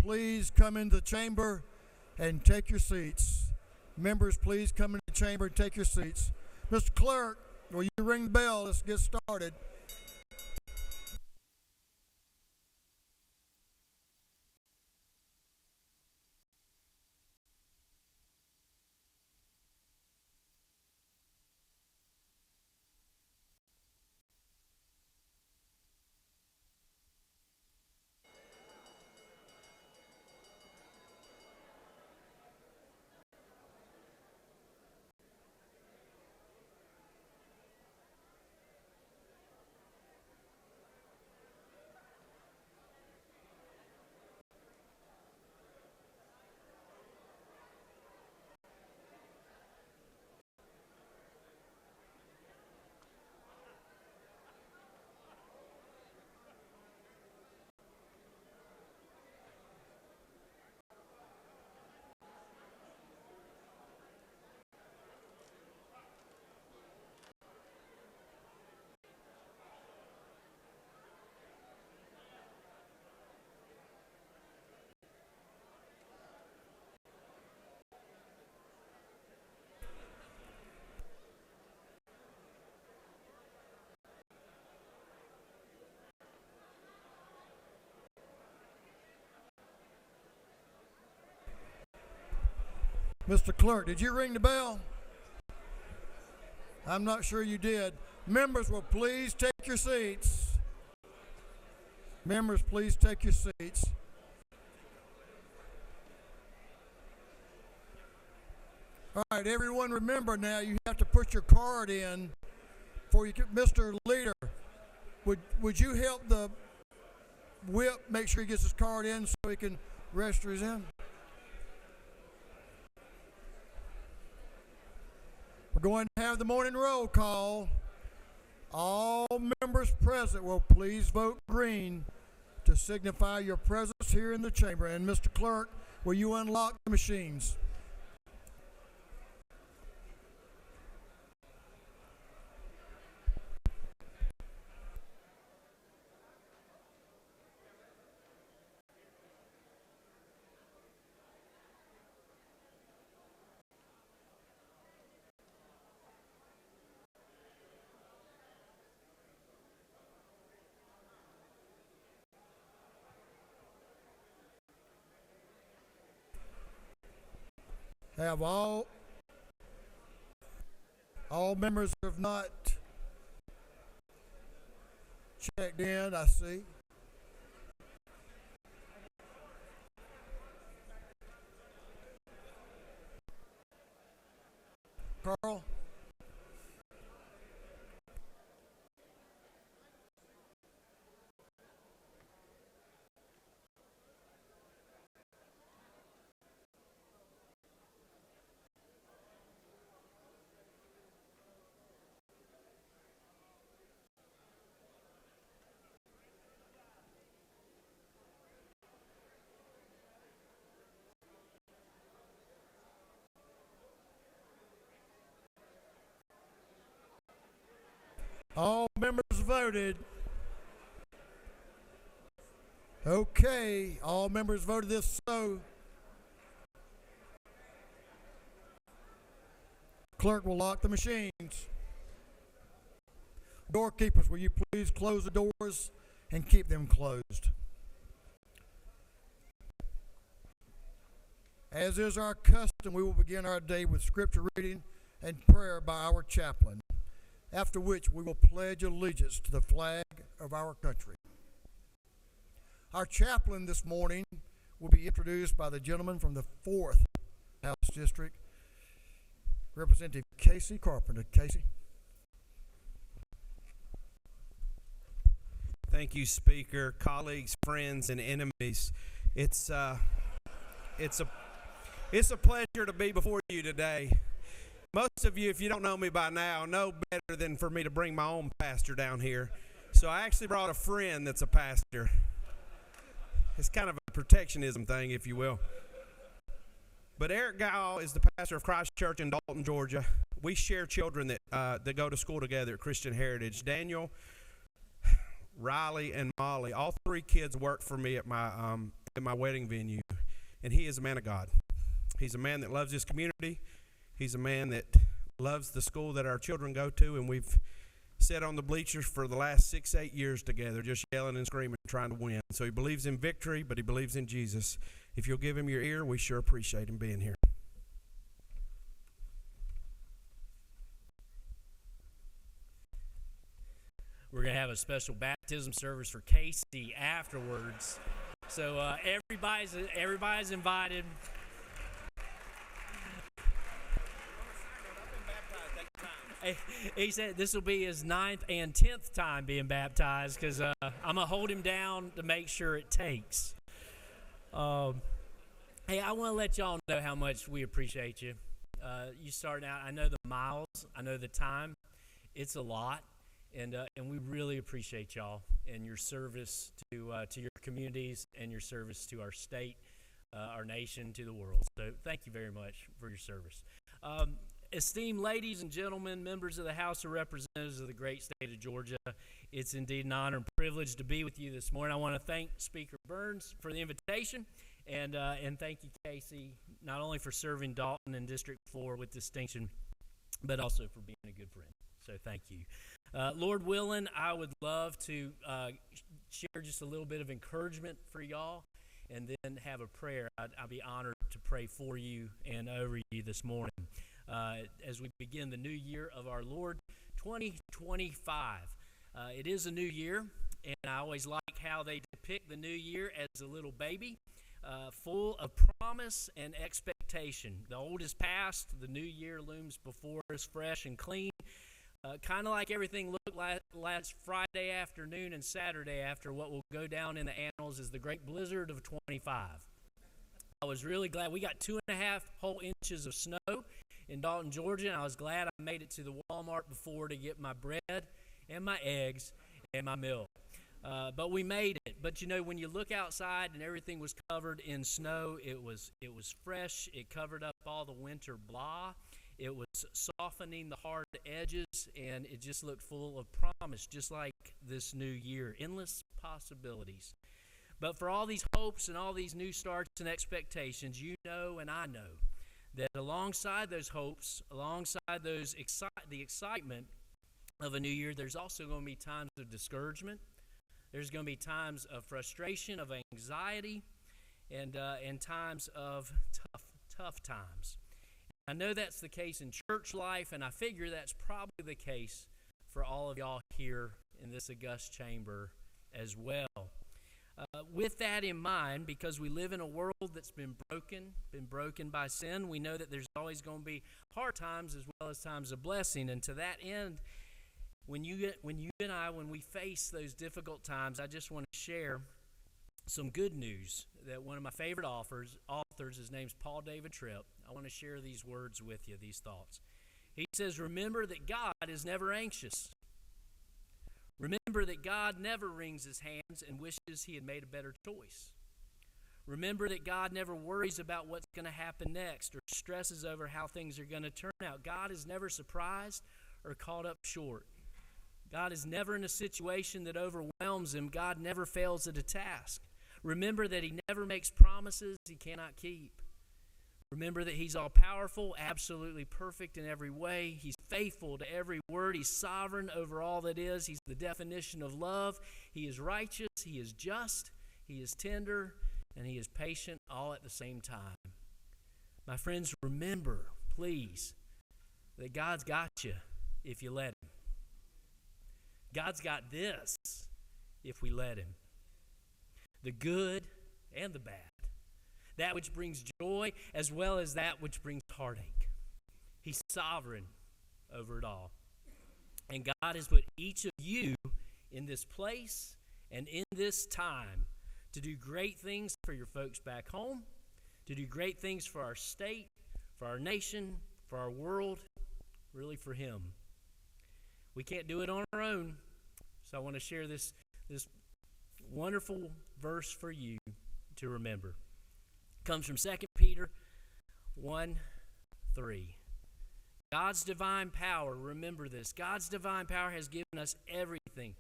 please come into the chamber and take your seats? Members, please come into the chamber and take your seats. Mr. Clerk, will you ring the bell? Let's get started. Mr. Clerk, did you ring the bell? I'm not sure you did. Members will please take your seats. Members, please take your seats. All right, everyone, remember now you have to put your card in before you get. Mr. Leader, would you help the whip make sure he gets his card in so he can register his in? We're going to have the morning roll call. All members present will please vote green to signify your presence here in the chamber. And Mr. Clerk, will you unlock the machines? Have all members have not checked in, I see. Carl? All members voted. Okay, all members voted this so. Clerk will lock the machines. Doorkeepers, will you please close the doors and keep them closed? As is our custom, we will begin our day with scripture reading and prayer by our chaplain, after which we will pledge allegiance to the flag of our country. Our chaplain this morning will be introduced by the gentleman from the 4th House District, Representative Casey Carpenter. Casey. Thank you, Speaker, colleagues, friends, and enemies. It's a pleasure to be before you today. Most of you, if you don't know me by now, know better than for me to bring my own pastor down here. So I actually brought a friend that's a pastor. It's kind of a protectionism thing, if you will. But Eric Gall is the pastor of Christ Church in Dalton, Georgia. We share children that go to school together at Christian Heritage. Daniel, Riley, and Molly, all three kids work for me at my in my wedding venue, and he is a man of God. He's a man that loves his community. He's a man that loves the school that our children go to, and we've sat on the bleachers for the last 6-8 years together, just yelling and screaming, trying to win. So he believes in victory, but he believes in Jesus. If you'll give him your ear, we sure appreciate him being here. We're going to have a special baptism service for Casey afterwards. So everybody's invited. He said this will be his 9th and 10th time being baptized because I'm going to hold him down to make sure it takes. Hey, I want to let y'all know how much we appreciate you. You starting out, I know the miles, I know the time. It's a lot, and we really appreciate y'all and your service to your communities and your service to our state, our nation, to the world. So thank you very much for your service. Esteemed ladies and gentlemen, members of the House of Representatives of the great state of Georgia, it's indeed an honor and privilege to be with you this morning. I want to thank Speaker Burns for the invitation, and thank you, Casey, not only for serving Dalton in District 4 with distinction, but also for being a good friend. So thank you. Lord willing, I would love to share just a little bit of encouragement for y'all and then have a prayer. I'd be honored to pray for you and over you this morning. As we begin the new year of our Lord, 2025. It is a new year, and I always like how they depict the new year as a little baby, full of promise and expectation. The old is past, the new year looms before us fresh and clean, kind of like everything looked like last Friday afternoon and Saturday after what will go down in the annals as the great blizzard of 25. I was really glad. We got 2.5 whole inches of snow in Dalton, Georgia, and I was glad I made it to the Walmart before to get my bread and my eggs and my milk. But we made it. But you know, when you look outside and everything was covered in snow, it was fresh. It covered up all the winter blah. It was softening the hard edges, and it just looked full of promise, just like this new year. Endless possibilities. But for all these hopes and all these new starts and expectations, you know and I know that alongside those hopes, alongside those the excitement of a new year, there's also going to be times of discouragement. There's going to be times of frustration, of anxiety, and times of tough times. I know that's the case in church life, and I figure that's probably the case for all of y'all here in this august chamber as well. With that in mind, because we live in a world that's been broken by sin, we know that there's always going to be hard times as well as times of blessing. And to that end, when we face those difficult times, I just want to share some good news that one of my favorite authors, his name's Paul David Tripp. I want to share these words with you, these thoughts. He says, remember that God is never anxious. Remember that God never wrings his hands and wishes he had made a better choice. Remember that God never worries about what's going to happen next or stresses over how things are going to turn out. God is never surprised or caught up short. God is never in a situation that overwhelms him. God never fails at a task. Remember that he never makes promises he cannot keep. Remember that he's all-powerful, absolutely perfect in every way. He's faithful to every word. He's sovereign over all that is. He's the definition of love. He is righteous. He is just. He is tender. And he is patient all at the same time. My friends, remember, please, that God's got you if you let him. God's got this if we let him. The good and the bad. That which brings joy as well as that which brings heartache. He's sovereign over it all. And God has put each of you in this place and in this time to do great things for your folks back home, to do great things for our state, for our nation, for our world, really for him. We can't do it on our own. So I want to share this wonderful verse for you to remember. It comes from 2 Peter 1:3. God's divine power, remember this, God's divine power has given us everything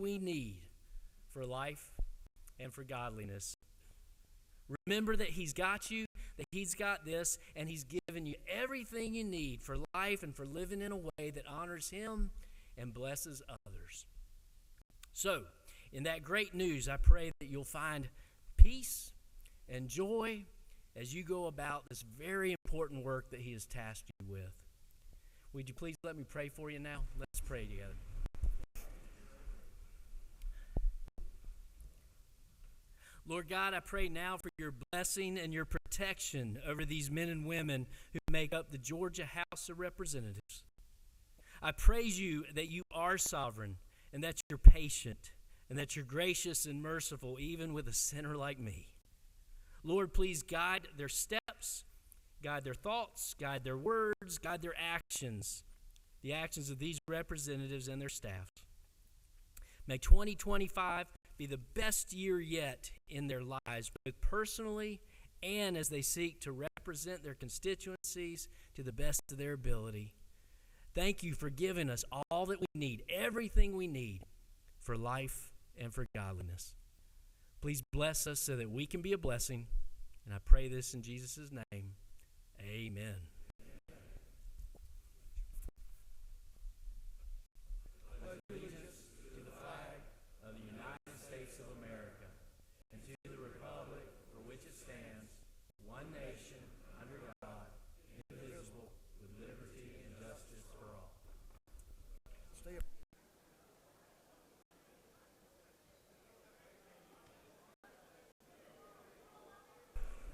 we need for life and for godliness. Remember that He's got you, that He's got this, and He's given you everything you need for life and for living in a way that honors Him and blesses others. So, in that great news, I pray that you'll find peace and joy as you go about this very important work that He has tasked you with. Would you please let me pray for you now? Let's pray together. Lord God, I pray now for your blessing and your protection over these men and women who make up the Georgia House of Representatives. I praise you that you are sovereign and that you're patient and that you're gracious and merciful even with a sinner like me. Lord, please guide their steps, guide their thoughts, guide their words, guide their actions, the actions of these representatives and their staff. May 2025 be the best year yet in their lives, both personally and as they seek to represent their constituencies to the best of their ability. Thank you for giving us all that we need, everything we need for life and for godliness. Please bless us so that we can be a blessing, and I pray this in Jesus' name. Amen.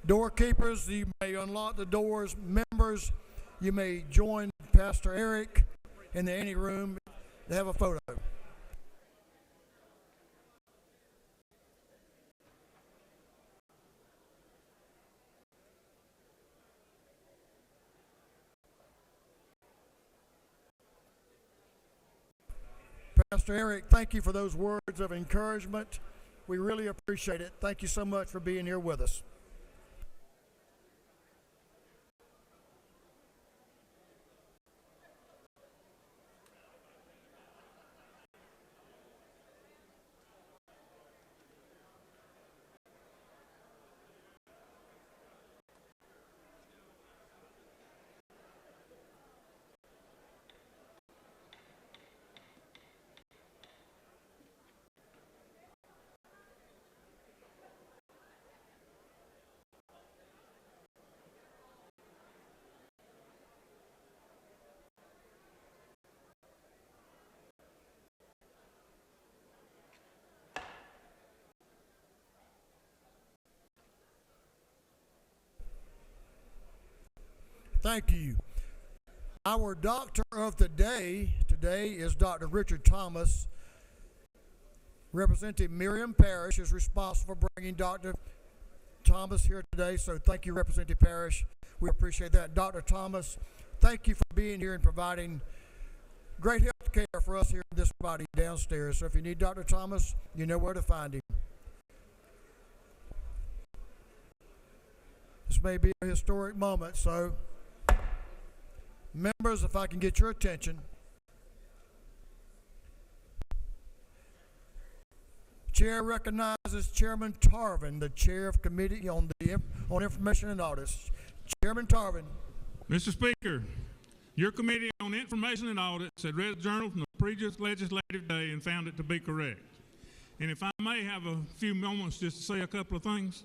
Doorkeepers, you may unlock the doors. Members, you may join Pastor Eric in the ante room to have a photo. Pastor Eric, thank you for those words of encouragement. We really appreciate it. Thank you so much for being here with us. Thank you. Our doctor of the day today is Dr. Richard Thomas. Representative Miriam Parrish is responsible for bringing Dr. Thomas here today, so thank you, Representative Parrish. We appreciate that. Dr. Thomas, thank you for being here and providing great health care for us here in this body downstairs. So if you need Dr. Thomas, you know where to find him. This may be a historic moment, so members, if I can get your attention. Chair recognizes Chairman Tarvin, the Chair of Committee on Information and Audits. Chairman Tarvin. Mr. Speaker, your Committee on Information and Audits had read the journal from the previous legislative day and found it to be correct. And if I may have a few moments just to say a couple of things.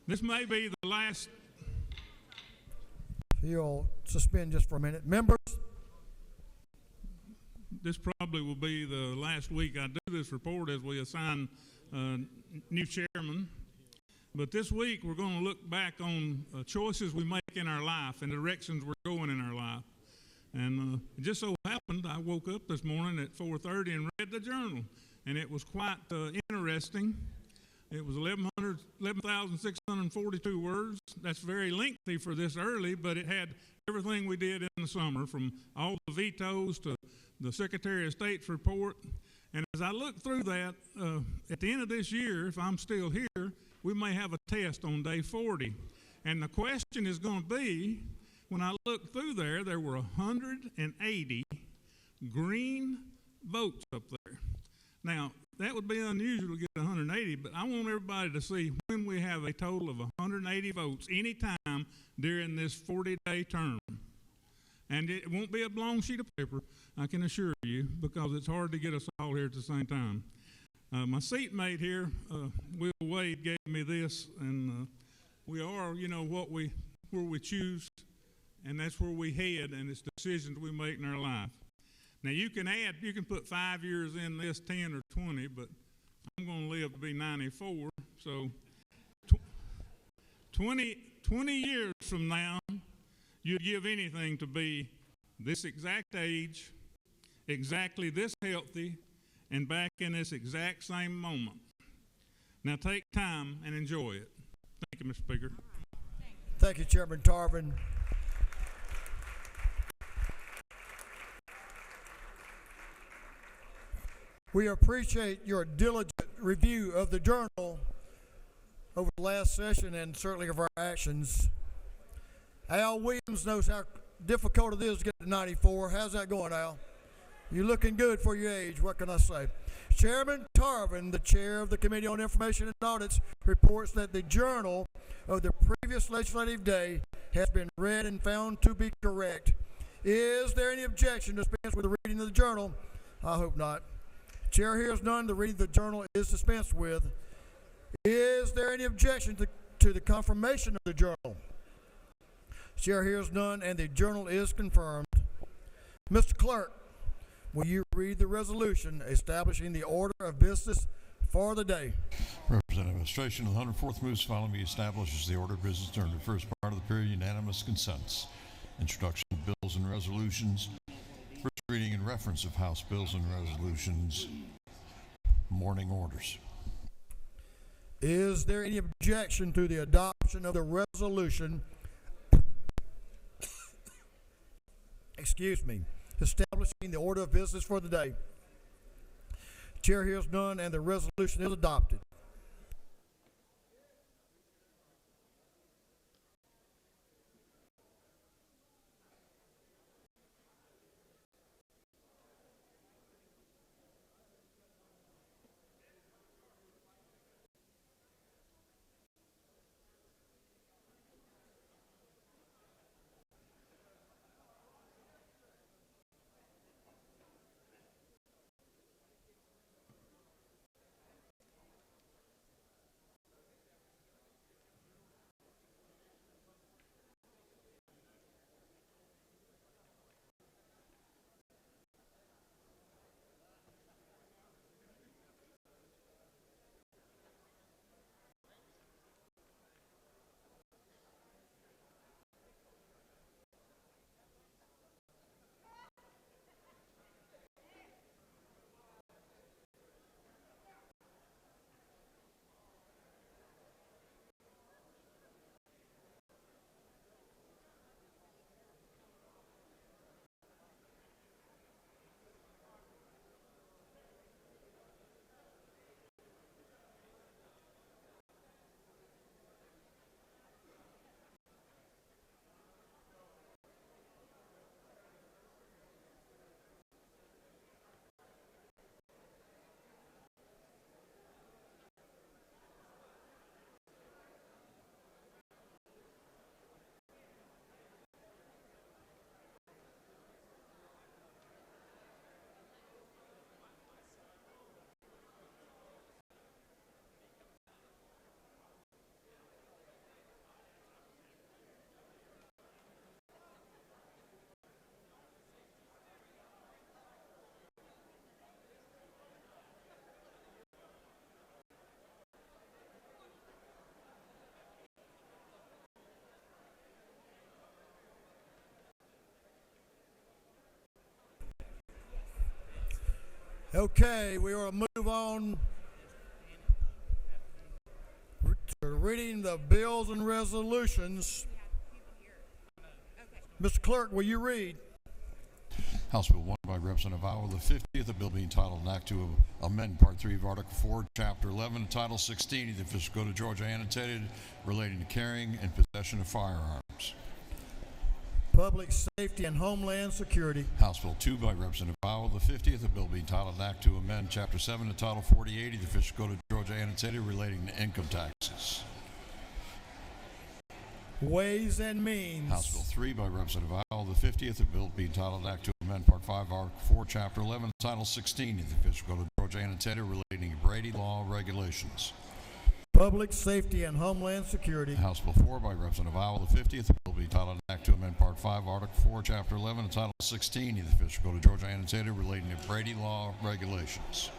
This may be the last. You'll suspend just for a minute. Members. This probably will be the last week I do this report as we assign new chairman. But this week we're going to look back on choices we make in our life and directions we're going in our life. And it just so happened I woke up this morning at 4:30 and read the journal. And it was quite interesting. It was 11,642 words. That's very lengthy for this early, but it had everything we did in the summer, from all the vetoes to the Secretary of State's report. And as I look through that, at the end of this year, if I'm still here, we may have a test on day 40. And the question is going to be, when I look through there, there were 180 green votes up there. Now, that would be unusual to get 180, but I want everybody to see when we have a total of 180 votes anytime during this 40-day term. And it won't be a long sheet of paper, I can assure you, because it's hard to get us all here at the same time. My seatmate here, Will Wade, gave me this, and we are, where we choose, and that's where we head, and it's decisions we make in our life. Now, you can put 5 years in this, 10 or 20, but I'm going to live to be 94, so 20 years from now, you'd give anything to be this exact age, exactly this healthy, and back in this exact same moment. Now take time and enjoy it. Thank you, Mr. Speaker. Thank you, Chairman Tarvin. We appreciate your diligent review of the journal over the last session and certainly of our actions. Al Williams knows how difficult it is to get to 94. How's that going, Al? You're looking good for your age. What can I say? Chairman Tarvin, the chair of the Committee on Information and Audits, reports that the journal of the previous legislative day has been read and found to be correct. Is there any objection to dispense with the reading of the journal? I hope not. Chair hears none. The reading of the journal is dispensed with. Is there any objection to the confirmation of the journal? Chair hears none, and the journal is confirmed. Mr. Clerk, will you read the resolution establishing the order of business for the day? Representative Administration of the 104th moves following be establishes the order of business during the first part of the period. Unanimous consents. Introduction of bills and resolutions. First reading and reference of House bills and resolutions. Morning orders. Is there any objection to the adoption of the resolution establishing the order of business for the day? Chair hears none, and the resolution is adopted. Okay, we will move on to reading the bills and resolutions. Mr. Clerk, will you read? House Bill 1 by Representative Iowa, the 50th, a bill being titled an act to amend Part 3 of Article 4, Chapter 11, Title 16 of the Official Code of Georgia, annotated, relating to carrying and possession of firearms. Public Safety and Homeland Security. House Bill 2 by Representative Powell, the 50th, a bill being titled an Act to amend Chapter 7 of Title 4080 of the Official Code of Georgia annotated relating to income taxes. Ways and Means. House Bill 3 by Representative Powell, the 50th, a bill being titled an Act to amend Part 5, Article 4, Chapter 11 of Title 16 of the Official Code of Georgia annotated relating to Brady Law regulations. Public Safety and Homeland Security. House Bill 4 by Representative Powell, the 50th, a bill being titled an Act to amend Part 5, Article 4, Chapter 11 of Title 16 of the Official Code of Georgia annotated relating to Brady Law regulations.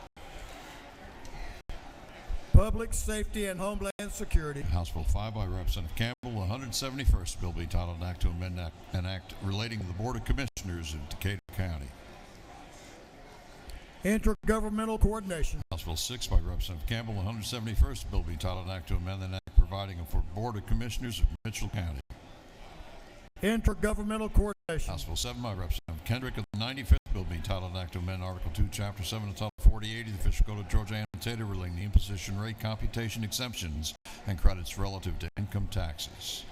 Public Safety and Homeland Security. House Bill 5 by Representative Campbell, the 171st bill being titled an Act to amend an act relating to the Board of Commissioners of Decatur County. Intergovernmental Coordination. House Bill 6 by Representative Campbell, the 171st bill being titled an Act to amend an act providing for Board of Commissioners of Mitchell County. Intergovernmental Coordination. House Bill 7 by Representative Kendrick, the 95th bill being titled an Act to amend Article 2, Chapter 7 of Title 4080 of the Official Code of Georgia annotated relating to imposition rate computation exemptions and credits relative to income taxes.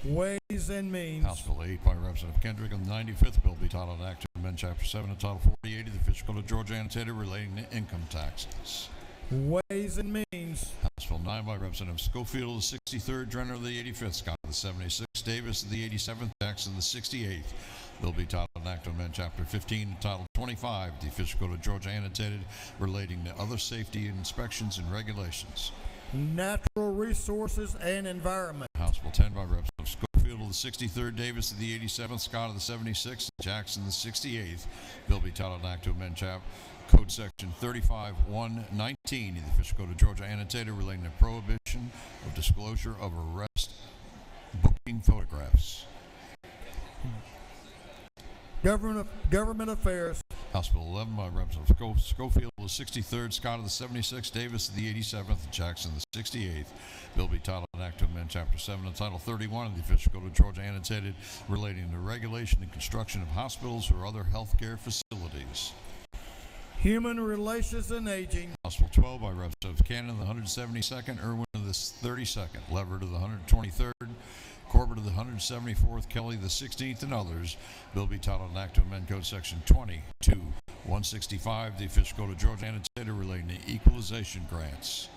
Ways and Means. House Bill 8 by Representative Kendrick, and the 95th bill be titled an Act to amend Chapter 7 of Title 4080 of the Official Code of Georgia annotated relating to income taxes. Ways and Means. House Bill 9 by Representative Schofield of the 63rd, Drenner of the 85th, Scott of the 76th, Davis of the 87th, Jackson of the 68th. Bill be titled an Act to amend Chapter 15 and Title 25 of the Official Code of Georgia annotated relating to other safety inspections and regulations. Natural Resources and Environment. House Bill 10 by Representative Schofield of the 63rd, Davis of the 87th, Scott of the 76th, Jackson of the 68th. Bill be titled an Act to amend Code Section 35-119 of the Official Code of Georgia annotated relating to prohibition of disclosure of arrest booking photographs. Government Affairs. House Bill 11 by Representative Schofield of the 63rd, Scott of the 76th, Davis of the 87th, and Jackson of the 68th. Bill be titled an Act to amend Chapter 7 of Title 31 of the Official Code of Georgia annotated relating to regulation and construction of hospitals or other healthcare facilities. Human Relations and Aging. House Bill 12 by Representative Cannon of the 172nd, Irwin of the 32nd, Leverett of the 123rd, Corbett of the 174th, Kelly the 16th, and others. Bill be titled an Act to amend Code Section 20-165, the Official Code of Georgia annotated relating to equalization grants.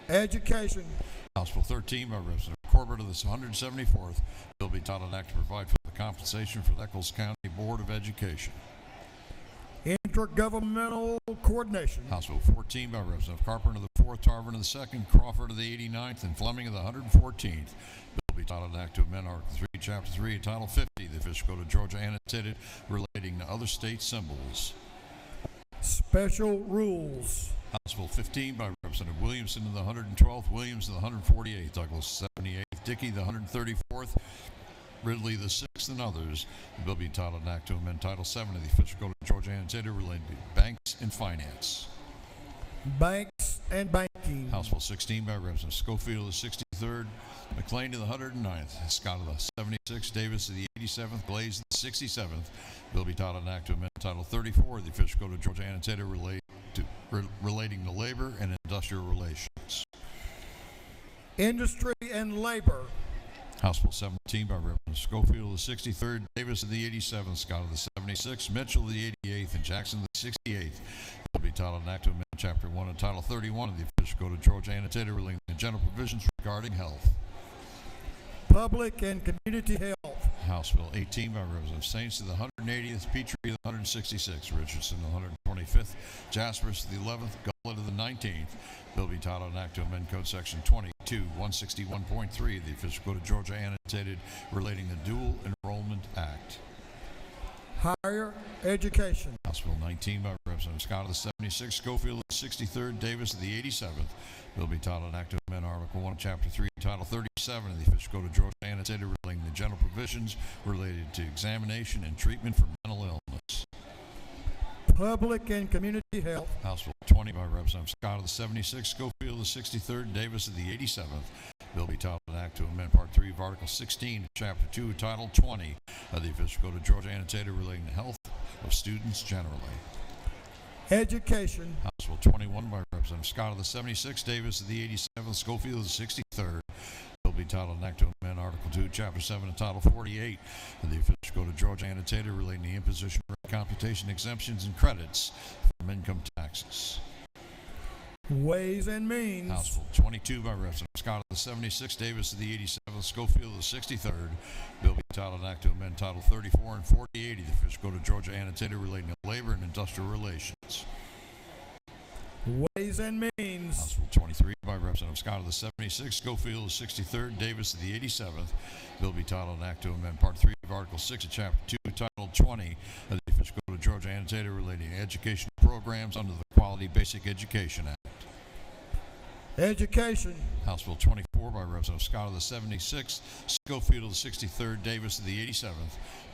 Education. House Bill 13 by Representative Corbett of the 174th. Bill be titled an Act to provide for the compensation for the Eccles County Board of Education. Intergovernmental Coordination. House Bill 14 by Representative Carpenter of the 4th, Tarvin of the 2nd, Crawford of the 89th, and Fleming of the 114th. Bill be titled an Act to amend Article 3, Chapter 3, Title 50, the Official Code of Georgia annotated relating to other state symbols. Special Rules. House Bill 15 by Representative Williamson of the 112th, Williams of the 148th, Douglas 78th, Dickey the 134th, Ridley the 6th, and others. The bill be titled an Act to amend Title 7 of the Official Code of Georgia annotated relating to banks and finance. Banks and Banking. House Bill 16 by Representative Schofield of the 63rd, McLean of the 109th, Scott of the 76th, Davis of the 87th, Glaze of the 67th. Bill be titled an Act to amend Title 34 of the Official Code of Georgia annotated relating to labor and industrial relations. Industry and Labor. House Bill 17 by Representative Schofield of the 63rd, Davis of the 87th, Scott of the 76th, Mitchell of the 88th, and Jackson of the 68th. Will be titled an Act to amend Chapter 1 and Title 31 of the Official Code of Georgia annotated relating to general provisions regarding health. Public and Community Health. House Bill 18 by Representative Saints of the 180th, Petrie of the 166th, Richardson of the 125th, Jaspers of the 11th, Gullett of the 19th. Bill be titled an Act to amend Code Section 22-161.3 of the Official Code of Georgia annotated relating to Dual Enrollment Act. Higher Education. House Bill 19 by Representative Scott of the 76th, Schofield of the 63rd, Davis of the 87th. Bill be titled an Act to amend Article 1, Chapter 3, Title 37 of the Official Code of Georgia annotated relating to general provisions related to examination and treatment for mental illness. Public and Community Health. House Bill 20 by Representative Scott of the 76th, Schofield of the 63rd, Davis of the 87th. Bill be titled an Act to amend Part 3 of Article 16, Chapter 2, Title 20 of the Official Code of Georgia annotated relating to health of students generally. Education. House Bill 21 by Representative Scott of the 76th, Davis of the 87th, Schofield of the 63rd. Bill be be titled an act to amend Article 2, Chapter 7, and Title 48 of the official code of Georgia annotated relating to the imposition, rate, computation, exemptions, and credits from income taxes. Ways and Means. House Bill 22 by Representative Scott of the 76th, Davis of the 87th, Schofield of the 63rd. Bill be titled an act to amend Title 34 and 48 of the official code of Georgia annotated relating to labor and industrial relations. Ways and Means. House Bill 23 by Representative Scott of the 76th, Schofield of the 63rd, Davis of the 87th. Bill be titled an act to amend Part 3 of Article 6 of Chapter 2, Title 20 of the official code of Georgia annotated relating to educational programs under the Quality Basic Education Act. Education. House Bill 24 by Representative Scott of the 76th, Schofield of the 63rd, Davis of the 87th.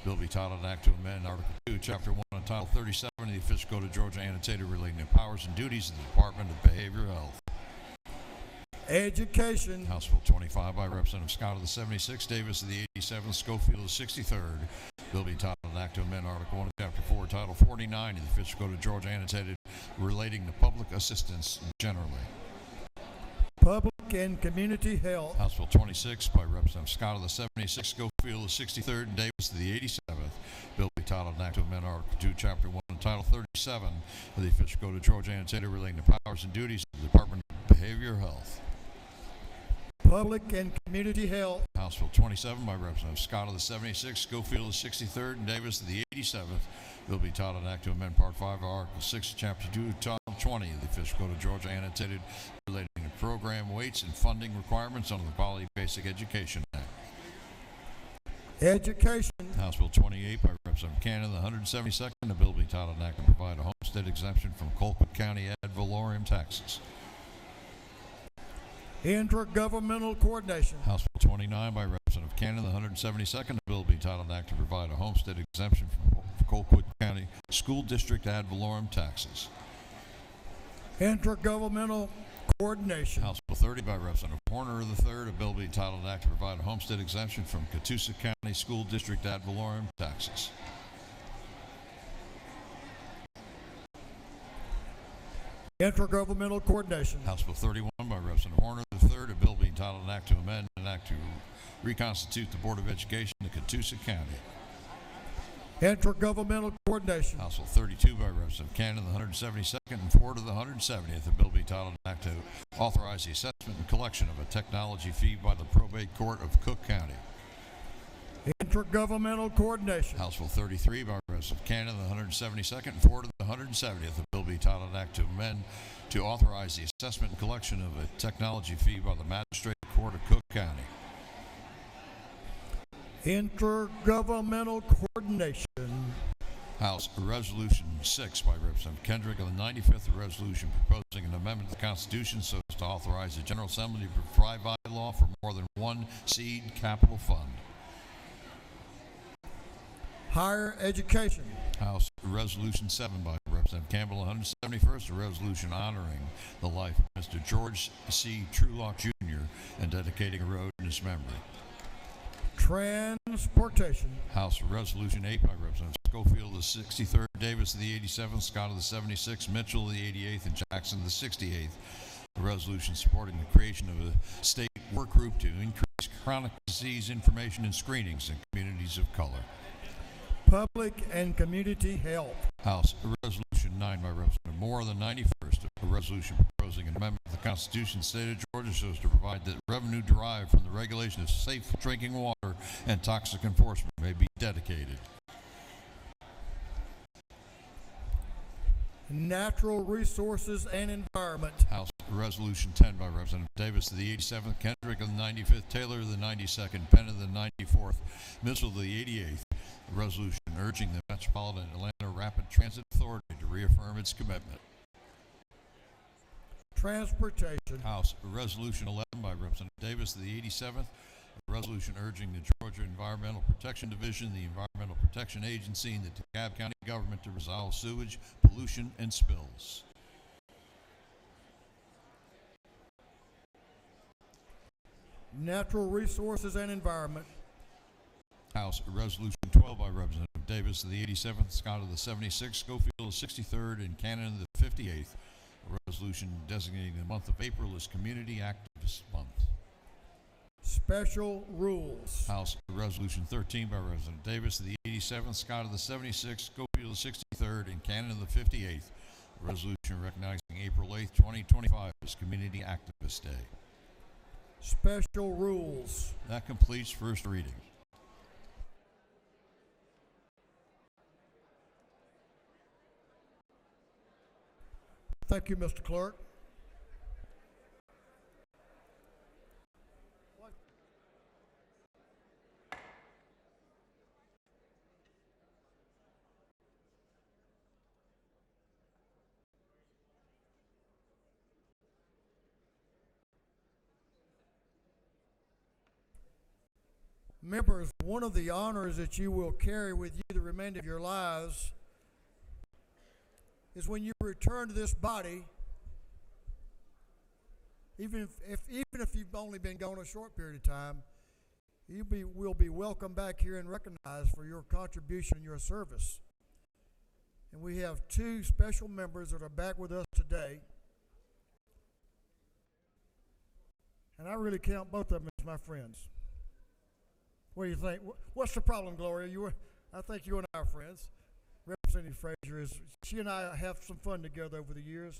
Bill be titled an act to amend Article 2, Chapter 1 and Title 37 of the official code of Georgia annotated relating to powers and duties of the Department of Behavioral Health. Education. House Bill 25 by Representative Scott of the 76th, Davis of the 87th, Schofield of the 63rd. Bill be titled an act to amend Article 1 of Chapter 4, Title 49 of the official code of Georgia annotated relating to public assistance generally. Public and Community Health. House Bill 26 by Representative Scott of the 76th, Schofield of the 63rd, and Davis of the 87th. Bill be titled an act to amend Article 2, Chapter 1, and Title 37 of the official code of Georgia annotated relating to powers and duties of the Department of Behavioral Health. Public and Community Health. House Bill 27 by Representative Scott of the 76th, Schofield of the 63rd, and Davis of the 87th. Bill be titled an act to amend Part 5 of Article 6, Chapter 2, Title 20 of the official code of Georgia annotated relating to program weights and funding requirements under the Quality Basic Education Act. Education. House Bill 28 by Representative Cannon, the 172nd. The bill be titled an act to provide a homestead exemption from Colquitt County ad valorem taxes. Intergovernmental Coordination. House Bill 29 by Representative Cannon, the 172nd. The bill be titled an act to provide a homestead exemption from Colquitt County School District ad valorem taxes. Intergovernmental Coordination. House Bill 30 by Representative Horner III. A bill be titled an act to provide a homestead exemption from Catoosa County School District ad valorem taxes. Intergovernmental Coordination. House Bill 31 by Representative Horner III. A bill being titled an act to amend an act to reconstitute the Board of Education of Catoosa County. Intergovernmental Coordination. House Bill 32 by Representative Cannon, the 172nd, and 4 to the 170th. The bill be titled an act to authorize the assessment and collection of a technology fee by the probate court of Cook County. Intergovernmental Coordination. House Bill 33 by Representative Cannon, the 172nd, and 4 to the 170th. The bill be titled an act to amend to authorize the assessment and collection of a technology fee by the magistrate court of Cook County. Intergovernmental Coordination. House Resolution 6 by Representative Kendrick of the 95th resolution proposing an amendment to the Constitution so as to authorize the General Assembly to provide by law for more than one seed capital fund. Higher Education. House Resolution 7 by Representative Campbell, 171st, a resolution honoring the life of Mr. George C. Trulock, Jr. and dedicating a road in his memory. Transportation. House Resolution 8 by Representative Schofield of the 63rd, Davis of the 87th, Scott of the 76th, Mitchell of the 88th, and Jackson of the 68th. A resolution supporting the creation of a state work group to increase chronic disease information and screenings in communities of color. Public and Community Health. House Resolution 9 by Representative Moore of the 91st, a resolution proposing an amendment to the Constitution of the State of Georgia so as to provide that revenue derived from the regulation of safe drinking water and toxic enforcement may be dedicated. Natural Resources and Environment. House Resolution 10 by Representative Davis of the 87th, Kendrick of the 95th, Taylor of the 92nd, Penn of the 94th, Mitchell of the 88th. A resolution urging the Metropolitan Atlanta Rapid Transit Authority to reaffirm its commitment. Transportation. House Resolution 11 by Representative Davis of the 87th. A resolution urging the Georgia Environmental Protection Division, the Environmental Protection Agency, and the DeKalb County government to resolve sewage, pollution, and spills. Natural Resources and Environment. House Resolution 12 by Representative Davis of the 87th, Scott of the 76th, Schofield of the 63rd, and Cannon of the 58th. A resolution designating the month of April as Community Activist Month. Special rules. House Resolution 13 by Representative Davis of the 87th, Scott of the 76th, Schofield of the 63rd, and Cannon of the 58th. A resolution recognizing April 8th, 2025 as Community Activist Day. Special rules. That completes first reading. Thank you, Mr. Clerk. Members, one of the honors that you will carry with you the remainder of your lives is when you return to this body, even if you've only been gone a short period of time, will be welcomed back here and recognized for your contribution and your service. And we have two special members that are back with us today. And I really count both of them as my friends. What do you think? What's the problem, Gloria? I think you and I are friends. Representative Frazier she and I have some fun together over the years,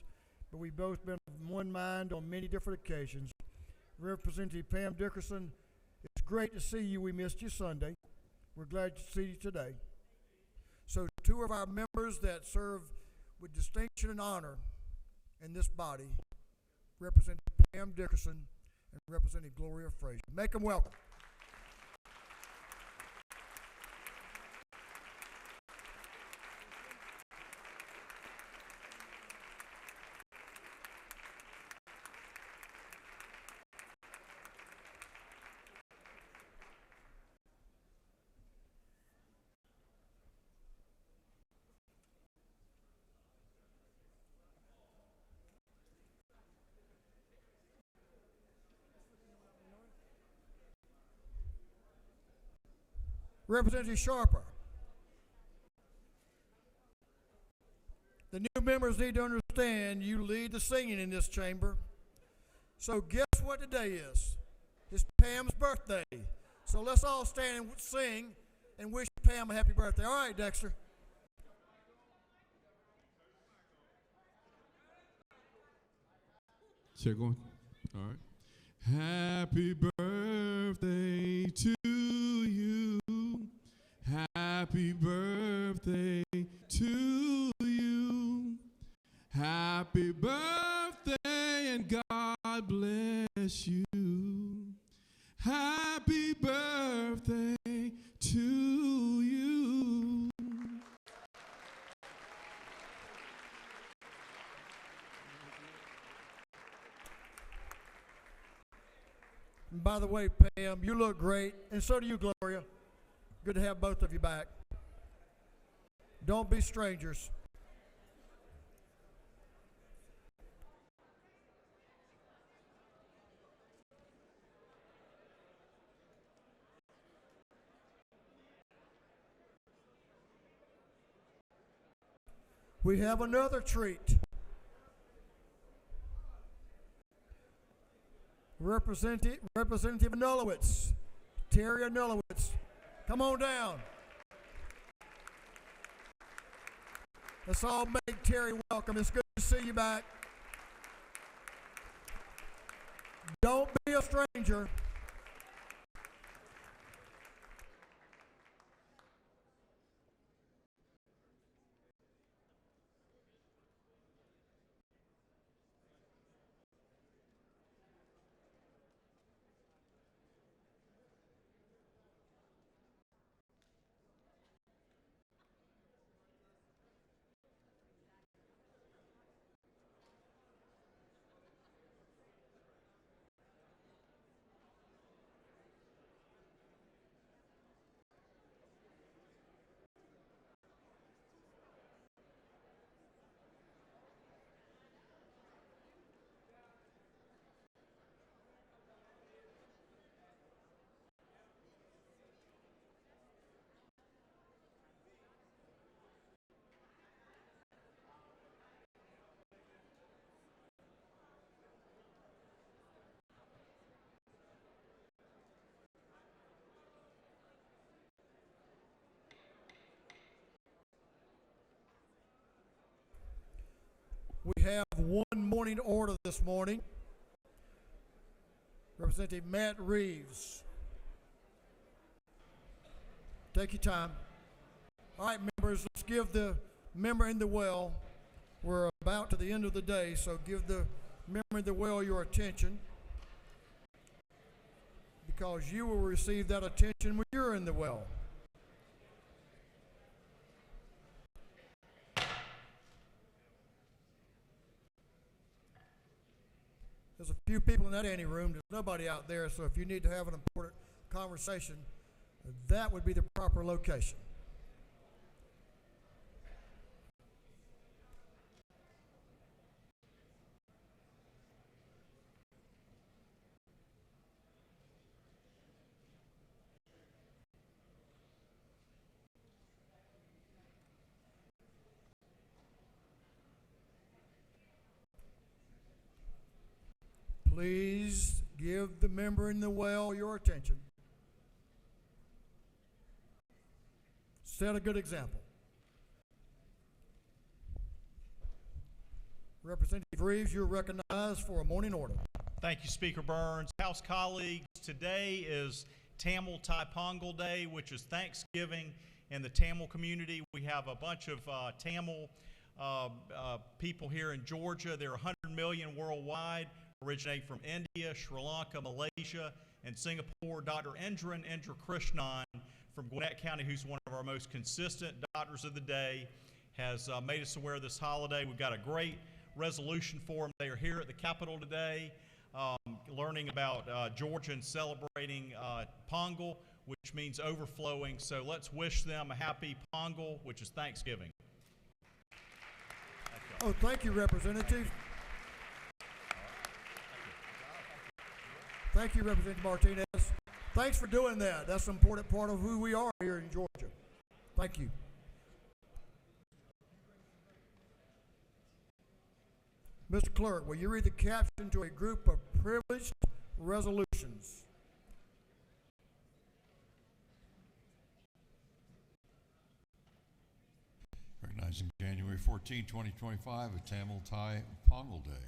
but we've both been of one mind on many different occasions. Representative Pam Dickerson, it's great to see you. We missed you Sunday. We're glad to see you today. So two of our members that serve with distinction and honor in this body, Representative Pam Dickerson and Representative Gloria Frazier. Make them welcome. Representative Sharper. The new members need to understand you lead the singing in this chamber. So guess what today is? It's Pam's birthday. So let's all stand and sing and wish Pam a happy birthday. All right, Dexter. Check one. All right. Happy birthday to you. Happy birthday to you. Happy birthday and God bless you. Happy birthday to you. And by the way, Pam, you look great, and so do you, Gloria. Good to have both of you back. Don't be strangers. We have another treat. Representative Nulowitz, Terry Nulowitz. Come on down. Let's all make Terry welcome. It's good to see you back. Don't be a stranger. this morning. Representative Matt Reeves. Take your time. All right, members, let's give the member in the well. We're about to the end of the day, so give the member in the well your attention, because you will receive that attention when you're in the well. There's a few people in that ante room. There's nobody out there, so if you need to have an important conversation, that would be the proper location. Please give the member in the well your attention. Set a good example. Representative Reeves, you're recognized for a morning order. Thank you, Speaker Burns. House colleagues, today is Tamil Thai Pongal Day, which is Thanksgiving in the Tamil community. We have a bunch of Tamil people here in Georgia. There are 100 million worldwide, originate from India, Sri Lanka, Malaysia, and Singapore. Dr. Indra Krishnan from Gwinnett County, who's one of our most consistent doctors of the day, has made us aware of this holiday. We've got a great resolution for them. They are here at the Capitol today learning about Georgians celebrating Pongal, which means overflowing. So let's wish them a happy Pongal, which is Thanksgiving. Oh, thank you, Representative. Thank you, Representative Martinez. Thanks for doing that. That's an important part of who we are here in Georgia. Thank you. Mr. Clerk, will you read the caption to a group of privileged resolutions? Recognizing January 14, 2025, a Tamil Thai Pongal Day.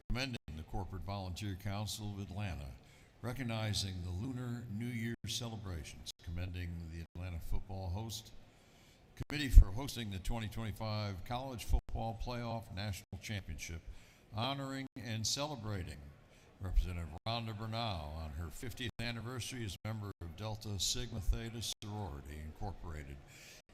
Commending the Corporate Volunteer Council of Atlanta. Recognizing the Lunar New Year celebrations. Commending the Atlanta Football Host Committee for hosting the 2025 College Football Playoff National Championship. Honoring and celebrating Representative Rhonda Bernal on her 50th anniversary as a member of Delta Sigma Theta Sorority Incorporated.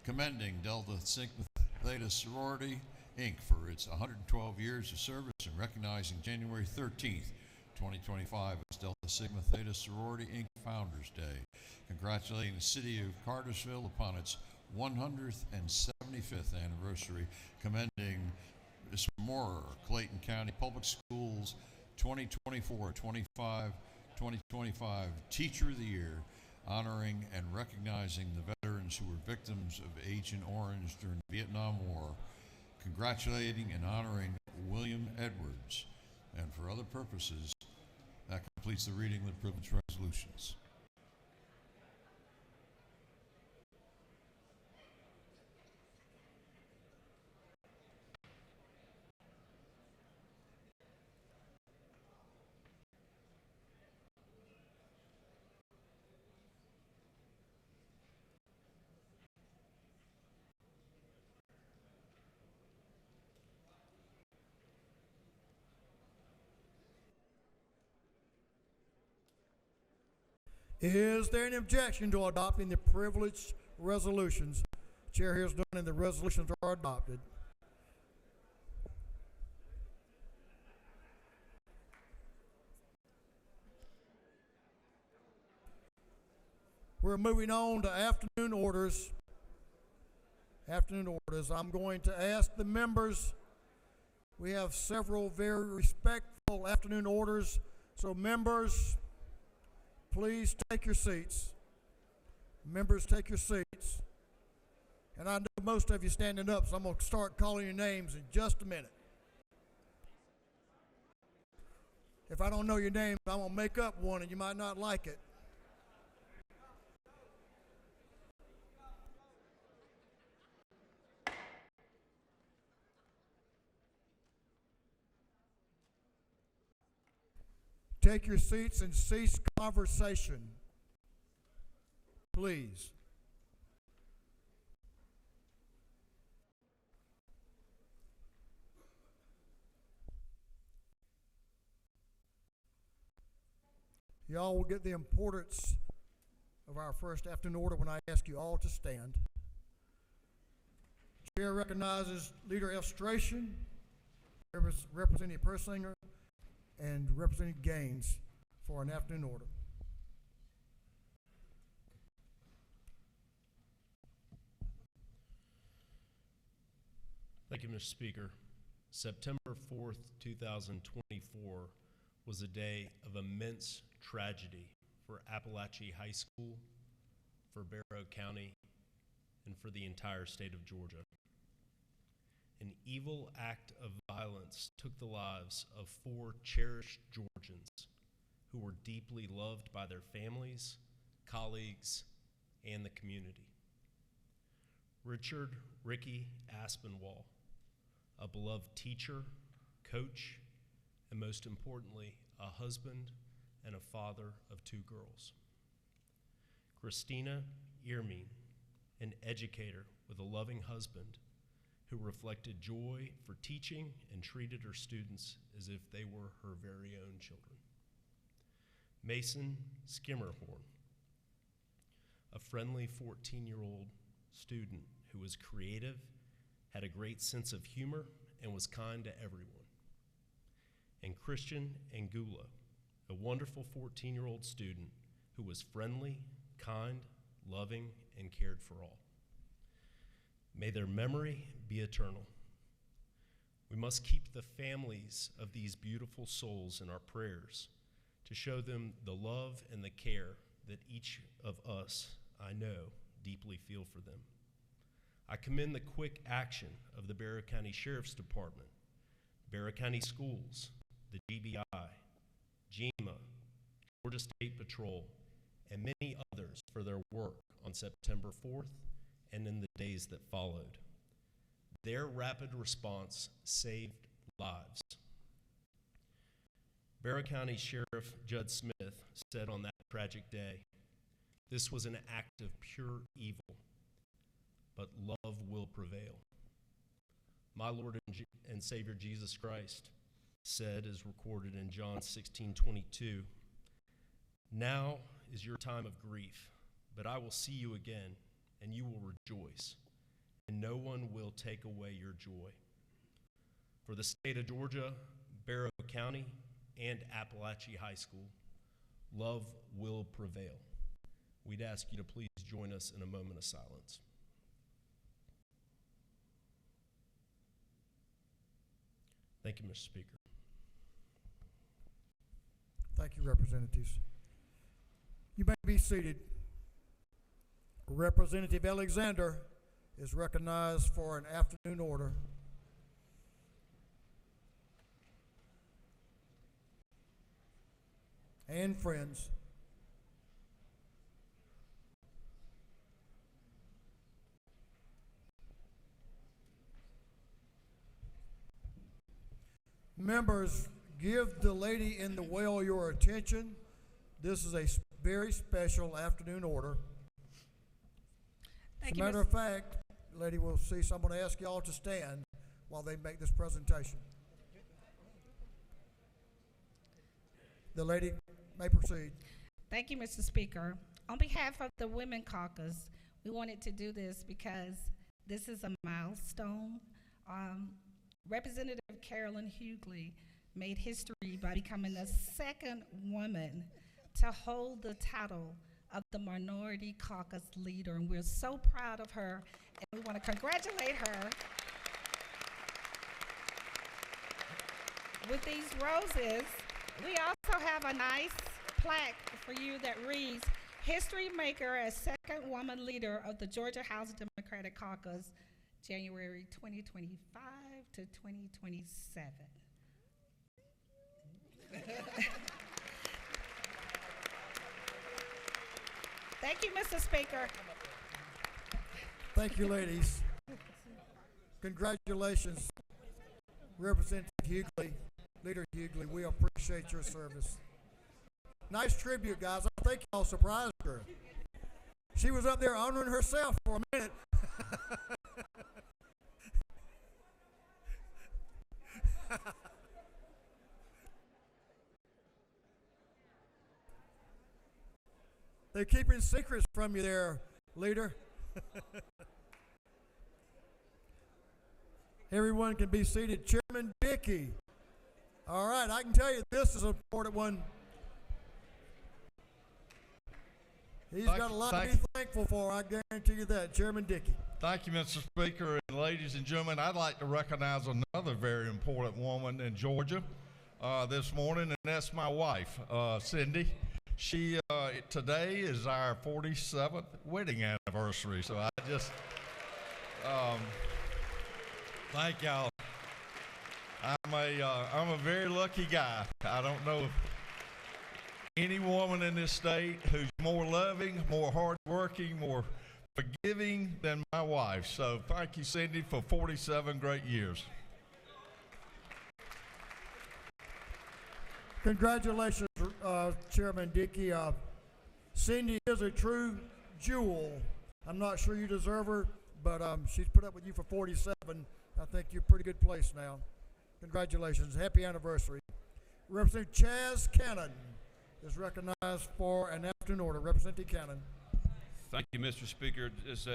Commending Delta Sigma Theta Sorority Inc. for its 112 years of service and recognizing January 13th, 2025 as Delta Sigma Theta Sorority Inc. Founders Day. Congratulating the city of Cartersville upon its 175th anniversary. Commending Ms. Moorer, Clayton County Public Schools 2024-25 Teacher of the Year, honoring and recognizing the veterans who were victims of Agent Orange during the Vietnam War, congratulating and honoring William Edwards, and for other purposes. That completes the reading of the privileged resolutions. Is there an objection to adopting the privileged resolutions? Chair here is done and the resolutions are adopted. We're moving on to afternoon orders. I'm going to ask the members. We have several very respectful afternoon orders. So members, please take your seats. Members, take your seats. And I know most of you standing up, so I'm going to start calling your names in just a minute. If I don't know your name, I'm going to make up one and you might not like it. take your seats and cease conversation, please. Y'all will get the importance of our first afternoon order when I ask you all to stand. Chair recognizes Leader Elstration, Representative Persinger, and Representative Gaines for an afternoon order. Thank you, Mr. Speaker. September 4th, 2024 was a day of immense tragedy for Appalachia High School, for Barrow County, and for the entire state of Georgia. An evil act of violence took the lives of 4 cherished Georgians who were deeply loved by their families, colleagues, and the community. Richard Ricky Aspinwall, a beloved teacher, coach, and most importantly, a husband and a father of 2 girls. Christina Earmine, an educator with a loving husband who reflected joy for teaching and treated her students as if they were her very own children. Mason Skimmerhorn, a friendly 14-year-old student who was creative, had a great sense of humor, and was kind to everyone. And Christian Angula, a wonderful 14-year-old student who was friendly, kind, loving, and cared for all. May their memory be eternal. We must keep the families of these beautiful souls in our prayers to show them the love and the care that each of us, I know, deeply feel for them. I commend the quick action of the Barrow County Sheriff's Department, Barrow County Schools, the GBI, GEMA, Georgia State Patrol, and many others for their work on September 4th and in the days that followed. Their rapid response saved lives. Barrow County Sheriff Judd Smith said on that tragic day, "This was an act of pure evil, but love will prevail." My Lord and Savior Jesus Christ said, as recorded in John 16:22, "Now is your time of grief, but I will see you again, and you will rejoice, and no one will take away your joy." For the state of Georgia, Barrow County, and Appalachia High School, love will prevail. We'd ask you to please join us in a moment of silence. Thank you, Mr. Speaker. Thank you, representatives. You may be seated. Representative Alexander is recognized for an afternoon order. And friends, members, give the lady in the well your attention. This is a very special afternoon order. As a matter of fact, lady will see someone ask you all to stand while they make this presentation. The lady may proceed. Thank you, Mr. Speaker. On behalf of the Women Caucus, we wanted to do this because this is a milestone. Representative Carolyn Hughley made history by becoming the second woman to hold the title of the Minority Caucus leader, and we're so proud of her, and we want to congratulate her. With these roses, we also have a nice plaque for you that reads, "History Maker as Second Woman Leader of the Georgia House Democratic Caucus, January 2025 to 2027. Thank you, Mr. Speaker. Thank you, ladies. Congratulations, Representative Hughley, Leader Hughley. We appreciate your service. Nice tribute, guys. I think y'all surprised her. She was up there honoring herself for a minute. They're keeping secrets from you there, leader. Everyone can be seated. Chairman Dickey. All right, I can tell you this is an important one. He's got a lot to be thankful for, I guarantee you that. Chairman Dickey. Thank you, Mr. Speaker, and ladies and gentlemen. I'd like to recognize another very important woman in Georgia this morning, and that's my wife, Cindy. She today is our 47th wedding anniversary, so I just thank y'all. I'm a very lucky guy. I don't know any woman in this state who's more loving, more hardworking, more forgiving than my wife. So thank you, Cindy, for 47 great years. Congratulations, Chairman Dickey. Cindy is a true jewel. I'm not sure you deserve her, but she's put up with you for 47. I think you're a pretty good place now. Congratulations. Happy anniversary. Representative Chaz Cannon is recognized for an afternoon order. Representative Cannon. Thank you, Mr. Speaker. As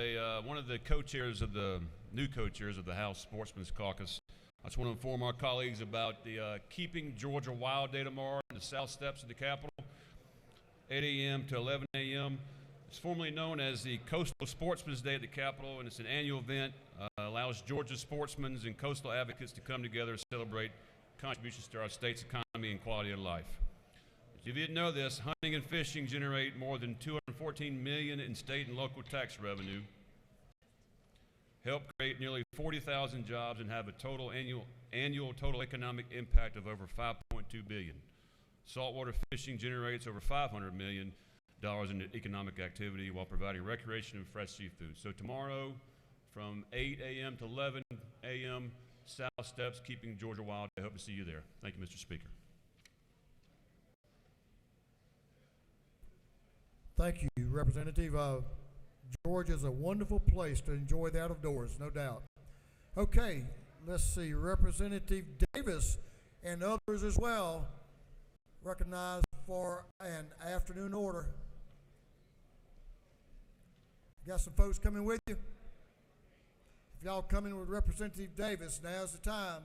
one of the co-chairs of the new co-chairs of the House Sportsmen's Caucus, I just want to inform our colleagues about the Keeping Georgia Wild Day tomorrow in the South Steps of the Capitol, 8 a.m. to 11 a.m. It's formerly known as the Coastal Sportsmen's Day at the Capitol, and it's an annual event. Allows Georgia sportsmen and coastal advocates to come together and celebrate contributions to our state's economy and quality of life. If you didn't know this, hunting and fishing generate more than $214 million in state and local tax revenue, help create nearly 40,000 jobs, and have a total annual total economic impact of over $5.2 billion. Saltwater fishing generates over $500 million in economic activity while providing recreation and fresh seafood. So tomorrow, from 8 a.m. to 11 a.m., South Steps, Keeping Georgia Wild. I hope to see you there. Thank you, Mr. Speaker. Thank you, Representative. Georgia is a wonderful place to enjoy the outdoors, no doubt. Okay, let's see. Representative Davis and others as well recognized for an afternoon order. Got some folks coming with you? If y'all coming with Representative Davis, now's the time.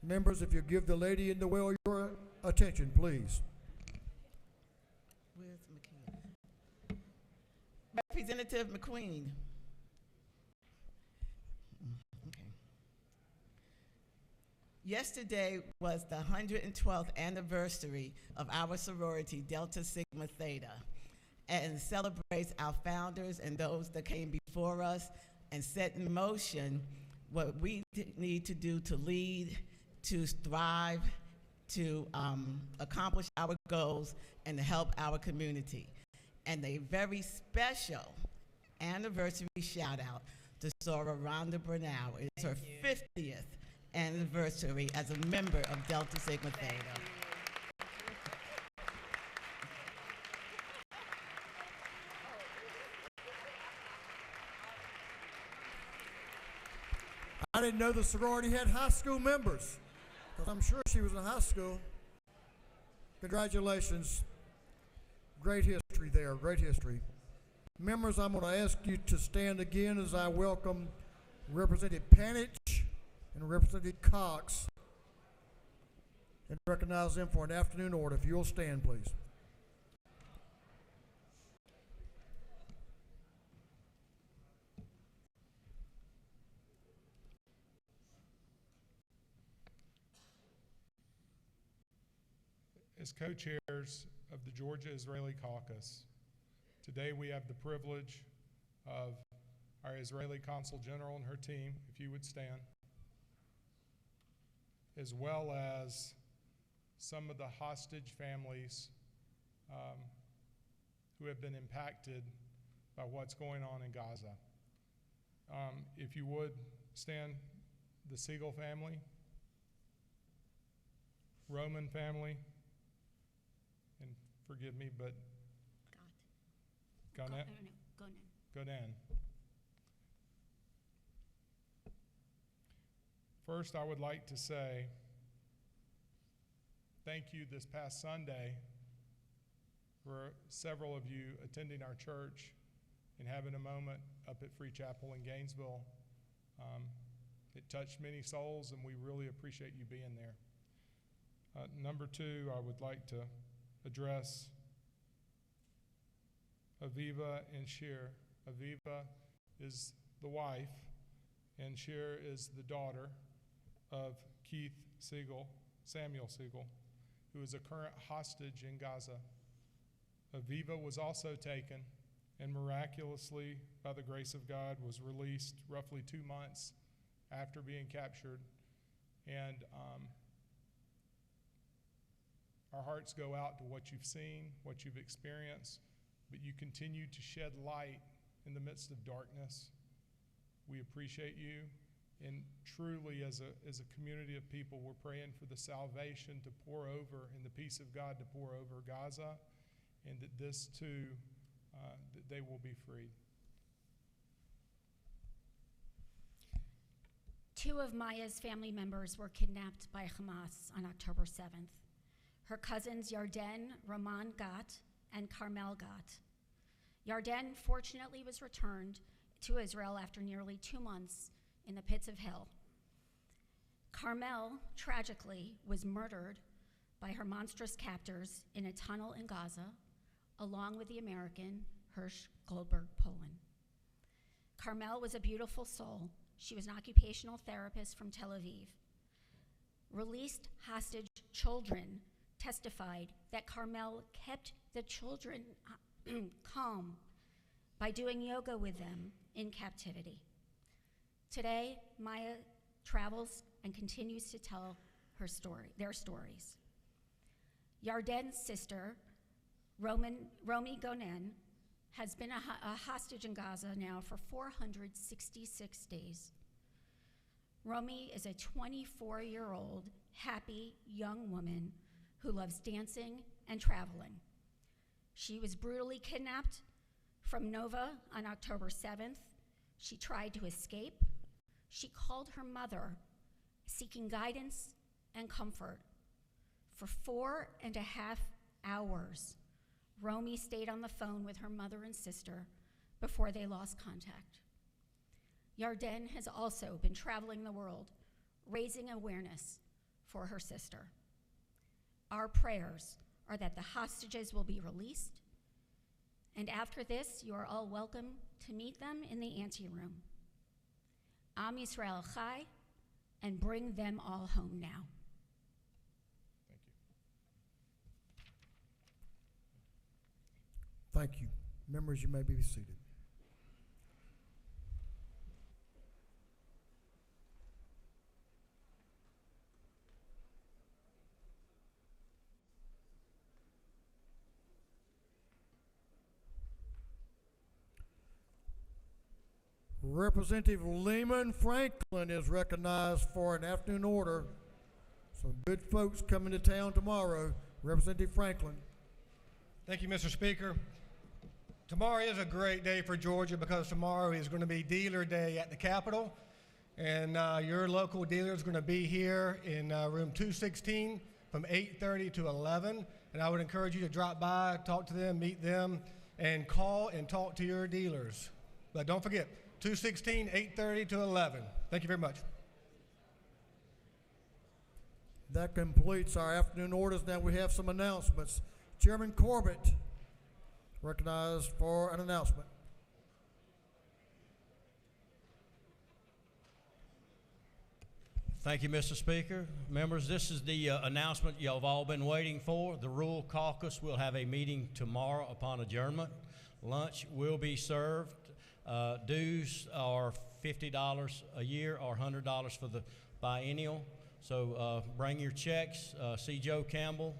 Members, if you give the lady in the well your attention, please. Where's McQueen? Representative McQueen. Okay. Yesterday was the 112th anniversary of our sorority, Delta Sigma Theta, and celebrates our founders and those that came before us and set in motion what we need to do to lead, to thrive, to accomplish our goals, and to help our community. And a very special anniversary shout out to Sora Rhonda Brunel. It's her 50th anniversary as a member of Delta Sigma Theta. I didn't know the sorority had high school members, because I'm sure she was in high school. Congratulations. Great history there, great history. Members, I'm going to ask you to stand again as I welcome Representative Panich and Representative Cox and recognize them for an afternoon order. If you'll stand, please. As co-chairs of the Georgia Israeli Caucus, today we have the privilege of our Israeli Consul General and her team, if you would stand, as well as some of the hostage families who have been impacted by what's going on in Gaza. If you would stand, the Siegel family, Roman family, and forgive me, but Gonan. First, I would like to say thank you this past Sunday for several of you attending our church and having a moment up at Free Chapel in Gainesville. It touched many souls, and we really appreciate you being there. Number two, I would like to address Aviva and Sheer. Aviva is the wife, and Sheer is the daughter of Keith Siegel, Samuel Siegel, who is a current hostage in Gaza. Aviva was also taken and miraculously, by the grace of God, was released roughly 2 months after being captured. And our hearts go out to what you've seen, what you've experienced, but you continue to shed light in the midst of darkness. We appreciate you, and truly as a community of people, we're praying for the salvation to pour over and the peace of God to pour over Gaza, and that this too, that they will be freed. Two of Maya's family members were kidnapped by Hamas on October 7th. Her cousins Yarden Rahman Gat and Carmel Gat. Yarden fortunately was returned to Israel after nearly 2 months in the pits of hell. Carmel, tragically, was murdered by her monstrous captors in a tunnel in Gaza, along with the American Hirsch Goldberg Poland. Carmel was a beautiful soul. She was an occupational therapist from Tel Aviv. Released hostage children testified that Carmel kept the children calm by doing yoga with them in captivity. Today, Maya travels and continues to tell their stories. Yarden's sister, Romy Gonen, has been a hostage in Gaza now for 466 days. Romy is a 24-year-old, happy young woman who loves dancing and traveling. She was brutally kidnapped from Nova on October 7th. She tried to escape. She called her mother, seeking guidance and comfort. For 4.5 hours, Romy stayed on the phone with her mother and sister before they lost contact. Yarden has also been traveling the world, raising awareness for her sister. Our prayers are that the hostages will be released, and after this, you are all welcome to meet them in the anteroom. Am Yisrael Chai, and bring them all home now. Thank you. Members, you may be seated. Representative Lehman Franklin is recognized for an afternoon order. Some good folks coming to town tomorrow. Representative Franklin. Thank you, Mr. Speaker. Tomorrow is a great day for Georgia because tomorrow is going to be Dealer Day at the Capitol. And your local dealer is going to be here in room 216 from 8:30 to 11. And I would encourage you to drop by, talk to them, meet them, and call and talk to your dealers. But don't forget, 216, 8:30 to 11. Thank you very much. That completes our afternoon orders. Now we have some announcements. Chairman Corbett, recognized for an announcement. Thank you, Mr. Speaker. Members, this is the announcement y'all have all been waiting for. The Rural Caucus will have a meeting tomorrow upon adjournment. Lunch will be served. Dues are $50 a year or $100 for the biennial. So bring your checks. See Joe Campbell,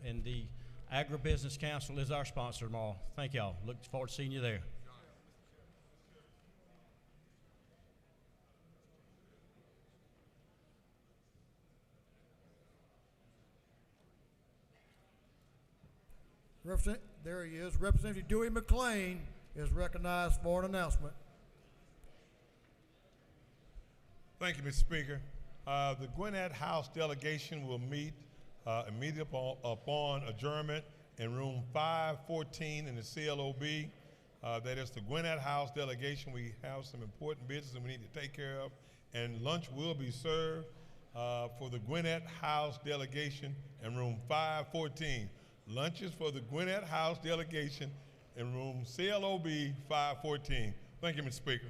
and the Agribusiness Council is our sponsor tomorrow. Thank y'all. Look forward to seeing you there. There he is. Representative Dewey McLean is recognized for an announcement. Thank you, Mr. Speaker. The Gwinnett House delegation will meet immediately upon adjournment in room 514 in the CLOB. That is the Gwinnett House delegation. We have some important business that we need to take care of, and lunch will be served for the Gwinnett House delegation in room 514. Lunch is for the Gwinnett House delegation in room CLOB 514. Thank you, Mr. Speaker.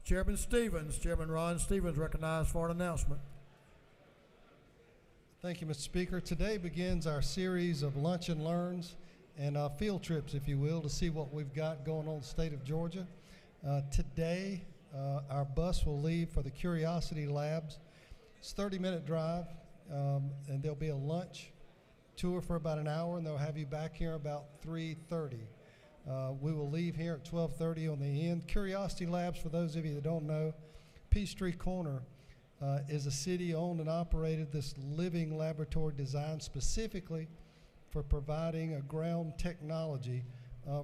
Chairman Ron Stevens recognized for an announcement. Thank you, Mr. Speaker. Today begins our series of lunch and learns and field trips, if you will, to see what we've got going on in the state of Georgia. Today, our bus will leave for the Curiosity Labs. It's a 30-minute drive, and there'll be a lunch tour for about an hour, and they'll have you back here about 3:30. We will leave here at 12:30 on the end. Curiosity Labs, for those of you that don't know, Peachtree Corner is a city-owned and operated this living laboratory designed specifically for providing a ground technology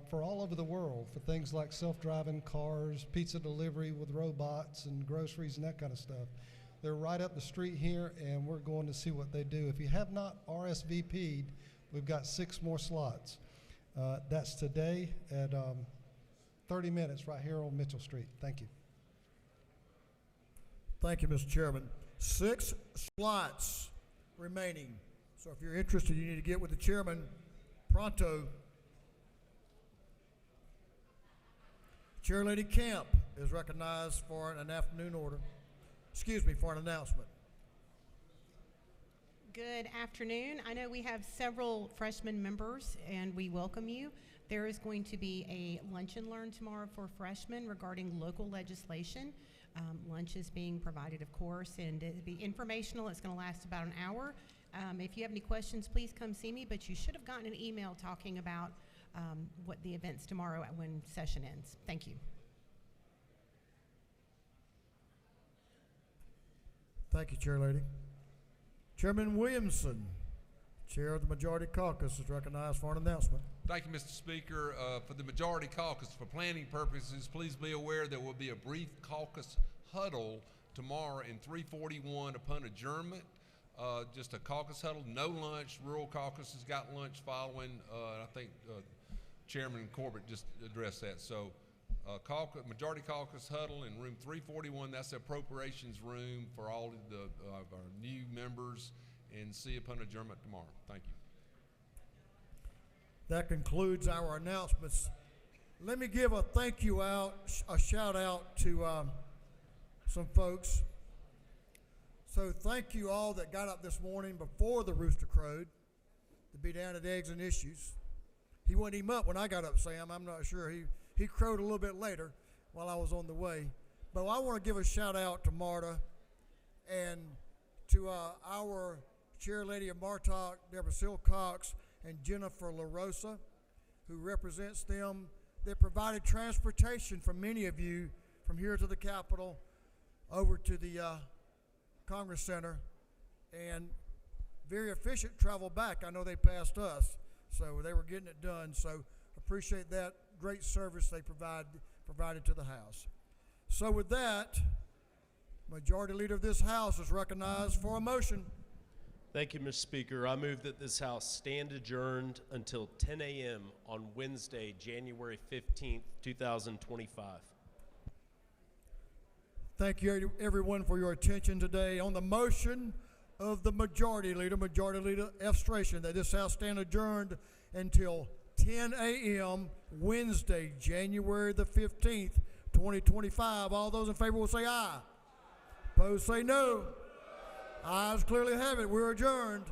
for all over the world, for things like self-driving cars, pizza delivery with robots, and groceries and that kind of stuff. They're right up the street here, and we're going to see what they do. If you have not RSVP'd, we've got 6 more slots. That's today at 30 minutes right here on Mitchell Street. Thank you. Thank you, Mr. Chairman. 6 slots remaining. So if you're interested, you need to get with the chairman pronto. Chair Lady Camp is recognized for an afternoon order. Excuse me, for an announcement. Good afternoon. I know we have several freshman members, and we welcome you. There is going to be a lunch and learn tomorrow for freshmen regarding local legislation. Lunch is being provided, of course, and it'll be informational. It's going to last about an hour. If you have any questions, please come see me, but you should have gotten an email talking about what the event's tomorrow when session ends. Thank you. Thank you, Chair Lady. Chairman Williamson, Chair of the Majority Caucus, is recognized for an announcement. Thank you, Mr. Speaker. For the Majority Caucus, for planning purposes, please be aware there will be a brief caucus huddle tomorrow in 341 upon adjournment. Just a caucus huddle, no lunch. Rural Caucus has got lunch following. I think Chairman Corbett just addressed that. So Majority Caucus huddle in room 341. That's the appropriations room for all of our new members, and see you upon adjournment tomorrow. Thank you. That concludes our announcements. Let me give a thank you a shout out to some folks. So thank you all that got up this morning before the rooster crowed to be down at Eggs and Issues. He wasn't even up when I got up, Sam. I'm not sure. He crowed a little bit later while I was on the way. But I want to give a shout out to Marta and to our Chair Lady of Martock, Deborah Silcox, and Jennifer LaRosa, who represents them. They provided transportation for many of you from here to the Capitol over to the Congress Center, and very efficient travel back. I know they passed us, so they were getting it done. So appreciate that great service they provided to the House. So with that, Majority Leader of this House is recognized for a motion. Thank you, Mr. Speaker. I move that this House stand adjourned until 10 a.m. on Wednesday, January 15th, 2025. Thank you, everyone, for your attention today. On the motion of the Majority Leader F. Stration, that this House stand adjourned until 10 a.m. Wednesday, January the 15th, 2025. All those in favor will say aye. Opposed say no. Ayes clearly have it. We're adjourned.